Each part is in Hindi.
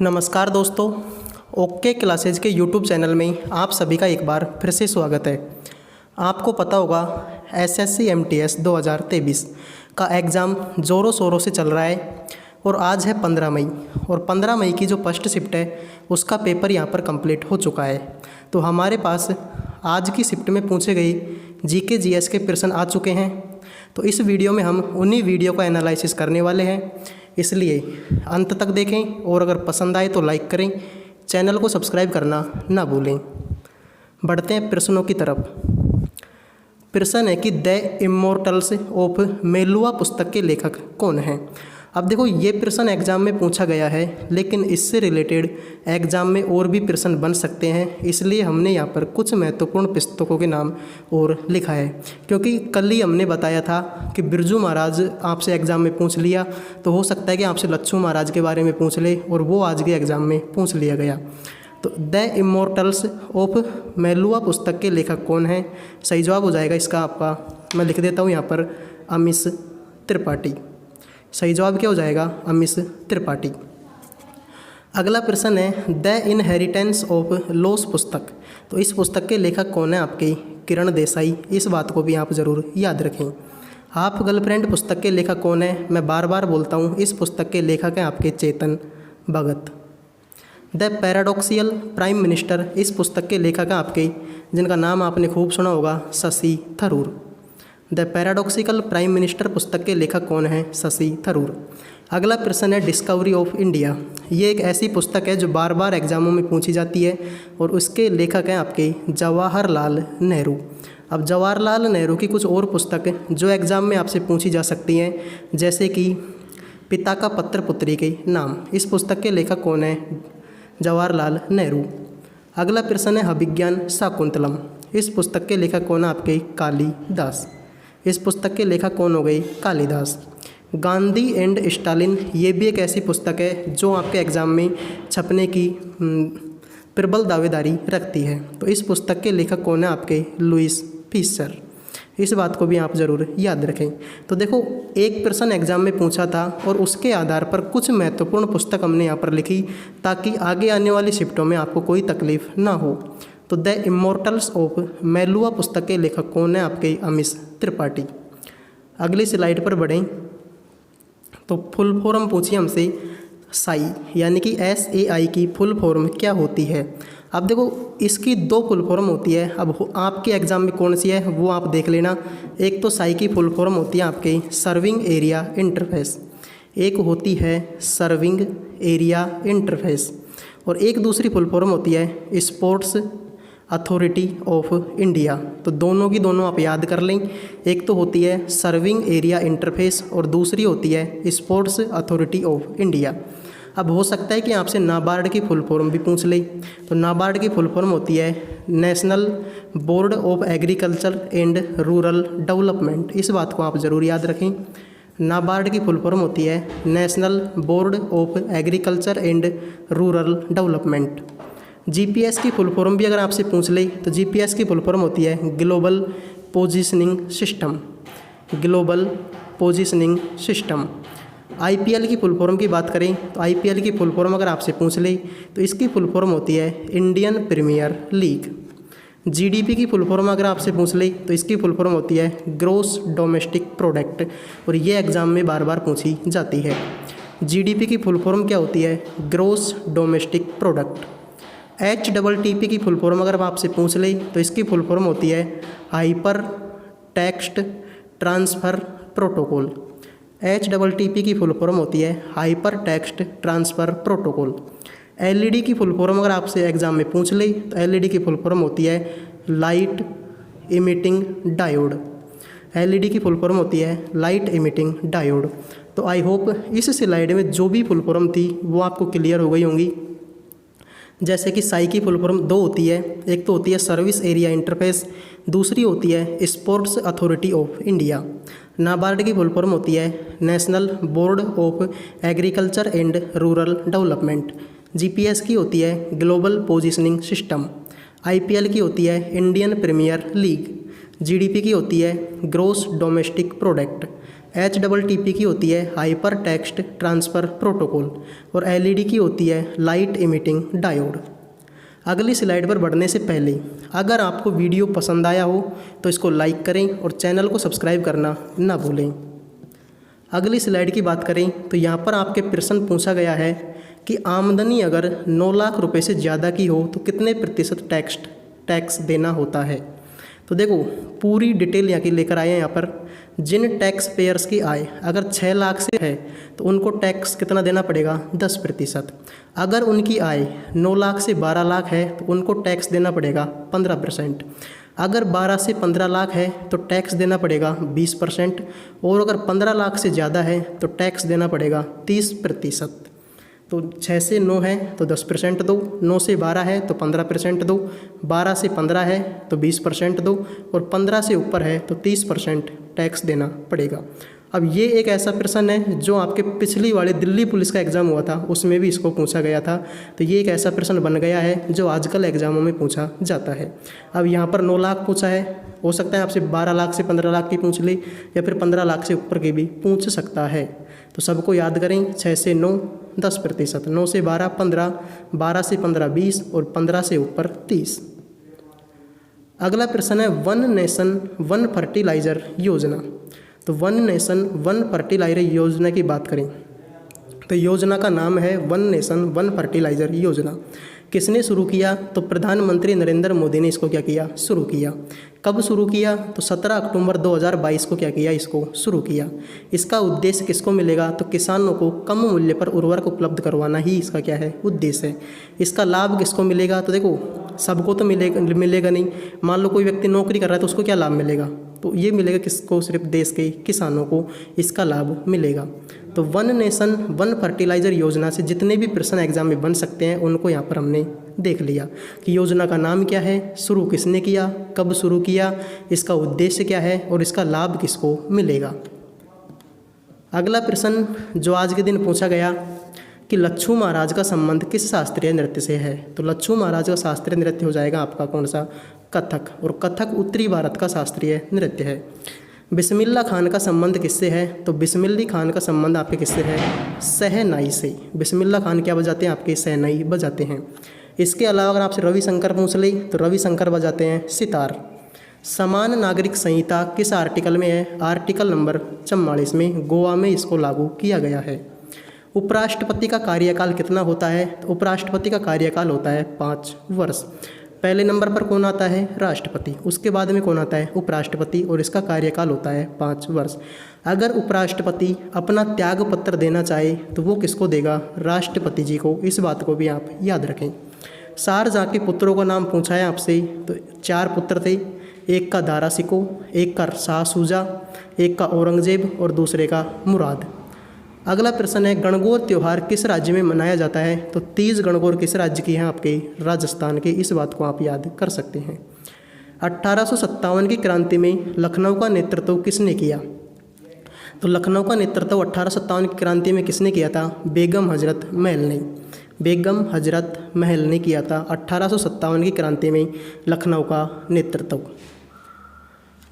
नमस्कार दोस्तों, ओके क्लासेज के यूट्यूब चैनल में आप सभी का एक बार फिर से स्वागत है। आपको पता होगा एसएससी एमटीएस 2023 का एग्ज़ाम ज़ोरों शोरों से चल रहा है और आज है 15 मई और 15 मई की जो फर्स्ट शिफ्ट है उसका पेपर यहाँ पर कंप्लीट हो चुका है। तो हमारे पास आज की शिफ्ट में पूछे गए जीके जीएस के प्रश्न आ चुके हैं। तो इस वीडियो में हम उन्हीं वीडियो का एनालिसिस करने वाले हैं, इसलिए अंत तक देखें और अगर पसंद आए तो लाइक करें, चैनल को सब्सक्राइब करना ना भूलें। बढ़ते हैं प्रश्नों की तरफ। प्रश्न है कि द इमोर्टल्स ऑफ मेलुआ पुस्तक के लेखक कौन हैं। अब देखो, ये प्रश्न एग्ज़ाम में पूछा गया है, लेकिन इससे रिलेटेड एग्ज़ाम में और भी प्रश्न बन सकते हैं, इसलिए हमने यहाँ पर कुछ महत्वपूर्ण पुस्तकों के नाम और लिखा है। क्योंकि कल ही हमने बताया था कि बिरजू महाराज आपसे एग्ज़ाम में पूछ लिया, तो हो सकता है कि आपसे लच्छू महाराज के बारे में पूछ ले, और वो आज के एग्ज़ाम में पूछ लिया गया। तो द इमोर्टल्स ऑफ मेलुआ पुस्तक के लेखक कौन हैं, सही जवाब हो जाएगा इसका आपका, मैं लिख देता हूँ यहाँ पर, अमीश त्रिपाठी। सही जवाब क्या हो जाएगा, अमीश त्रिपाठी। अगला प्रश्न है द इनहेरिटेंस ऑफ लॉस पुस्तक। तो इस पुस्तक के लेखक कौन है आपके, किरण देसाई। इस बात को भी आप ज़रूर याद रखें। हाफ गर्लफ्रेंड पुस्तक के लेखक कौन है, मैं बार बार बोलता हूँ, इस पुस्तक के लेखक हैं आपके Chetan Bhagat. The paradoxical prime minister, इस पुस्तक के लेखक हैं आपके, जिनका नाम आपने खूब सुना होगा, Shashi Tharoor. The paradoxical prime minister पुस्तक के लेखक कौन हैं, शशि थरूर। अगला प्रश्न है डिस्कवरी ऑफ इंडिया। ये एक ऐसी पुस्तक है जो बार बार एग्जामों में पूछी जाती है और उसके लेखक हैं आपके जवाहरलाल नेहरू। अब जवाहरलाल नेहरू की कुछ और पुस्तक जो एग्ज़ाम में आपसे पूछी जा सकती हैं, जैसे कि पिता का पत्र पुत्री के नाम, इस पुस्तक के लेखक कौन है, जवाहरलाल नेहरू। अगला प्रश्न है अभिज्ञान शाकुंतलम। इस पुस्तक के लेखक कौन है आपके, कालिदास। इस पुस्तक के लेखक कौन हो गए, कालिदास। गांधी एंड स्टालिन, ये भी एक ऐसी पुस्तक है जो आपके एग्ज़ाम में छपने की प्रबल दावेदारी रखती है। तो इस पुस्तक के लेखक कौन है आपके, लुईस फिशर। इस बात को भी आप ज़रूर याद रखें। तो देखो, एक प्रश्न एग्ज़ाम में पूछा था और उसके आधार पर कुछ महत्वपूर्ण पुस्तक हमने यहाँ पर लिखी, ताकि आगे आने वाली शिफ्टों में आपको कोई तकलीफ ना हो। तो द इमोर्टल्स ऑफ मेलुआ पुस्तक के लेखक कौन है आपके, अमीश त्रिपाठी। अगली स्लाइड पर बढ़ें तो फुल फॉर्म पूछिए हमसे, साई यानी कि SAI की फुल फॉर्म क्या होती है। अब देखो, इसकी दो फुल फॉर्म होती है। अब आपके एग्ज़ाम में कौन सी है वो आप देख लेना। एक तो साई की फुल फॉर्म होती है आपके सर्विंग एरिया इंटरफेस, एक होती है सर्विंग एरिया इंटरफेस, और एक दूसरी फुल फॉर्म होती है स्पोर्ट्स अथॉरिटी ऑफ इंडिया। तो दोनों की दोनों आप याद कर लें। एक तो होती है सर्विंग एरिया इंटरफेस और दूसरी होती है स्पोर्ट्स अथॉरिटी ऑफ इंडिया। अब हो सकता है कि आपसे नाबार्ड की फुल फॉर्म भी पूछ ले। तो नाबार्ड की फुल फॉर्म होती है national board of agriculture and rural development. इस बात को आप ज़रूर याद रखें। नाबार्ड की फुल फॉर्म होती है national board of agriculture and rural development. GPS की फुल फॉर्म भी अगर आपसे पूछ ले तो GPS की फुल फॉर्म होती है global positioning system, global positioning system. IPL की फुल फॉर्म की बात करें तो IPL की फुल फॉर्म अगर आपसे पूछ ले तो इसकी फुल फॉर्म होती है इंडियन प्रीमियर लीग। GDP की फुल फॉर्म अगर आपसे पूछ ले तो इसकी फुल फॉर्म होती है ग्रॉस डोमेस्टिक प्रोडक्ट, और ये एग्ज़ाम में बार बार पूछी जाती है। GDP की फुल फॉर्म क्या होती है, ग्रॉस डोमेस्टिक प्रोडक्ट। HTTP की फुल फॉर्म अगर आपसे पूछ ले तो इसकी फुल फॉर्म होती है hyper text transfer protocol. HTTP की फुल फॉर्म होती है hyper text transfer protocol. LED की फुल फॉर्म अगर आपसे एग्ज़ाम में पूछ ले तो LED की फुल फॉर्म होती है लाइट इमिटिंग डायोड। LED की फुल फॉर्म होती है लाइट इमिटिंग डायोड। तो आई होप इस स्लाइड में जो भी फुल फॉर्म थी वो आपको क्लियर हो गई होंगी। जैसे कि साई की फुल फॉर्म दो होती है, एक तो होती है सर्विस एरिया इंटरफेस, दूसरी होती है sports authority of India. NABARD की फुल फॉर्म होती है national board of agriculture and rural development. GPS की होती है ग्लोबल पोजीशनिंग सिस्टम। IPL की होती है इंडियन प्रीमियर लीग। GDP की होती है ग्रॉस डोमेस्टिक प्रोडक्ट। HTTP की होती है हाइपर टेक्स्ट ट्रांसफ़र प्रोटोकॉल और LED की होती है लाइट इमिटिंग डायोड। अगली स्लाइड पर बढ़ने से पहले अगर आपको वीडियो पसंद आया हो तो इसको लाइक करें और चैनल को सब्सक्राइब करना ना भूलें। अगली स्लाइड की बात करें तो यहाँ पर आपके प्रश्न पूछा गया है कि आमदनी अगर 9 लाख रुपए से ज़्यादा की हो तो कितने प्रतिशत टैक्स देना होता है। तो देखो पूरी डिटेल यहाँ की लेकर आए हैं। यहाँ पर जिन टैक्स पेयर्स की आय अगर 6 लाख से है तो उनको टैक्स कितना देना पड़ेगा, 10%। अगर उनकी आय 9 लाख से 12 लाख है तो उनको टैक्स देना पड़ेगा 15%। अगर 12 से 15 लाख है तो टैक्स देना पड़ेगा 20%। और अगर 15 लाख से ज़्यादा है तो टैक्स देना पड़ेगा 30%। तो 6 से 9 है तो 10% दो, 9 से 12 है तो 15% दो, 12 से 15 है तो 20% दो और 15 से ऊपर है तो 30% टैक्स देना पड़ेगा। अब ये एक ऐसा प्रश्न है जो आपके पिछली वाले दिल्ली पुलिस का एग्ज़ाम हुआ था उसमें भी इसको पूछा गया था। तो ये एक ऐसा प्रश्न बन गया है जो आजकल एग्ज़ामों में पूछा जाता है। अब यहाँ पर 9 लाख पूछा है, हो सकता है आपसे 12 लाख से 15 लाख की पूछ ले या फिर 15 लाख से ऊपर की भी पूछ सकता है। तो सबको याद करें, 6 से 9 10%, 9 से 12 15, 12 से 15 20 और 15 से ऊपर 30। अगला प्रश्न है वन नेशन वन फर्टिलाइज़र योजना। तो वन नेशन वन फर्टिलाइज़र योजना की बात करें तो योजना का नाम है वन नेशन वन फर्टिलाइज़र योजना। किसने शुरू किया, तो प्रधानमंत्री नरेंद्र मोदी ने इसको क्या किया, शुरू किया। कब शुरू किया, तो 17 अक्टूबर 2022 को क्या किया, इसको शुरू किया। इसका उद्देश्य किसको मिलेगा, तो किसानों को कम मूल्य पर उर्वरक उपलब्ध करवाना ही इसका क्या है, उद्देश्य है। इसका लाभ किसको मिलेगा, तो देखो सबको तो मिलेगा नहीं। मान लो कोई व्यक्ति नौकरी कर रहा है तो उसको क्या लाभ मिलेगा, तो ये मिलेगा किसको, सिर्फ देश के किसानों को इसका लाभ मिलेगा। तो वन नेशन वन फर्टिलाइज़र योजना से जितने भी प्रश्न एग्जाम में बन सकते हैं उनको यहाँ पर हमने देख लिया कि योजना का नाम क्या है, शुरू किसने किया, कब शुरू किया, इसका उद्देश्य क्या है और इसका लाभ किसको मिलेगा। अगला प्रश्न जो आज के दिन पूछा गया कि लच्छू महाराज का संबंध किस शास्त्रीय नृत्य से है। तो लच्छू महाराज का शास्त्रीय नृत्य हो जाएगा आपका कौन सा, कथक। और कथक उत्तरी भारत का शास्त्रीय नृत्य है। बिस्मिल्लाह खान का संबंध किससे है, तो बिस्मिल्लाह खान का संबंध आपके किससे है, शहनाई से। बिस्मिल्लाह खान क्या बजाते हैं, आपके शहनाई बजाते हैं। इसके अलावा अगर आपसे रविशंकर पूछ ले तो रविशंकर बजाते हैं सितार। समान नागरिक संहिता किस आर्टिकल में है, आर्टिकल नंबर 44 में गोवा में इसको लागू किया गया है। उपराष्ट्रपति का कार्यकाल कितना होता है, तो उपराष्ट्रपति का कार्यकाल होता है 5 वर्ष। पहले नंबर पर कौन आता है, राष्ट्रपति, उसके बाद में कौन आता है, उपराष्ट्रपति, और इसका कार्यकाल होता है 5 वर्ष। अगर उपराष्ट्रपति अपना त्याग पत्र देना चाहे तो वो किसको देगा, राष्ट्रपति जी को। इस बात को भी आप याद रखें। शाहजहाँ के पुत्रों का नाम पूछा है आपसे, तो 4 पुत्र थे। एक का दारा शिकोह, एक का शाह शुजा, एक का औरंगजेब और दूसरे का मुराद। अगला प्रश्न है गणगौर त्यौहार किस राज्य में मनाया जाता है, तो तीज गणगौर किस राज्य की है, आपके राजस्थान के। इस बात को आप याद कर सकते हैं। 1857 की क्रांति में लखनऊ का नेतृत्व किसने किया, तो लखनऊ का नेतृत्व 1857 की क्रांति में किसने किया था, बेगम हजरत महल ने। बेगम हजरत महल ने किया था 1857 की क्रांति में लखनऊ का नेतृत्व।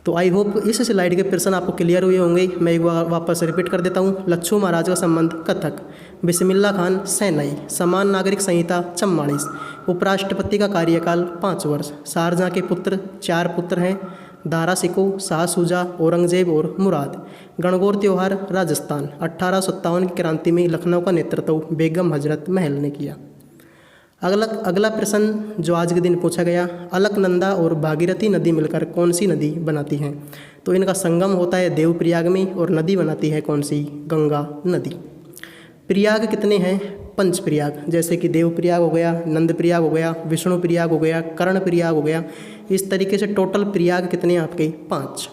तो आई होप इस स्लाइड के प्रश्न आपको क्लियर हुए होंगे। मैं एक बार वापस रिपीट कर देता हूँ। लच्छू महाराज का संबंध कथक, बिस्मिल्लाह खान शहनाई, समान नागरिक संहिता 44, उपराष्ट्रपति का कार्यकाल 5 वर्ष, शाहजहाँ के पुत्र 4 पुत्र हैं, दारा शिकोह, शाह शुजा, औरंगजेब और मुराद। गणगौर त्यौहार राजस्थान, 1857 की क्रांति में लखनऊ का नेतृत्व बेगम हजरत महल ने किया। अगला प्रश्न जो आज के दिन पूछा गया, अलकनंदा और भागीरथी नदी मिलकर कौन सी नदी बनाती हैं, तो इनका संगम होता है देवप्रयाग में और नदी बनाती है कौन सी, गंगा नदी। प्रयाग कितने हैं, 5 प्रयाग, जैसे कि देवप्रयाग हो गया, नंद प्रयाग हो गया, विष्णु प्रयाग हो गया, कर्ण प्रयाग हो गया। इस तरीके से टोटल प्रयाग कितने हैं आपके, 5।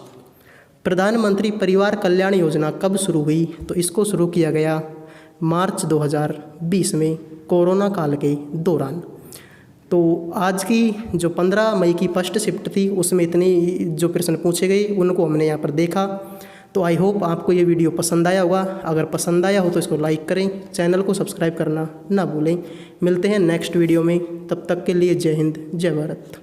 प्रधानमंत्री परिवार कल्याण योजना कब शुरू हुई, तो इसको शुरू किया गया मार्च 2020 में, कोरोना काल के दौरान। तो आज की जो 15 मई की फर्स्ट शिफ्ट थी उसमें इतने जो प्रश्न पूछे गए उनको हमने यहाँ पर देखा। तो आई होप आपको ये वीडियो पसंद आया होगा। अगर पसंद आया हो तो इसको लाइक करें, चैनल को सब्सक्राइब करना ना भूलें। मिलते हैं नेक्स्ट वीडियो में, तब तक के लिए जय हिंद जय भारत।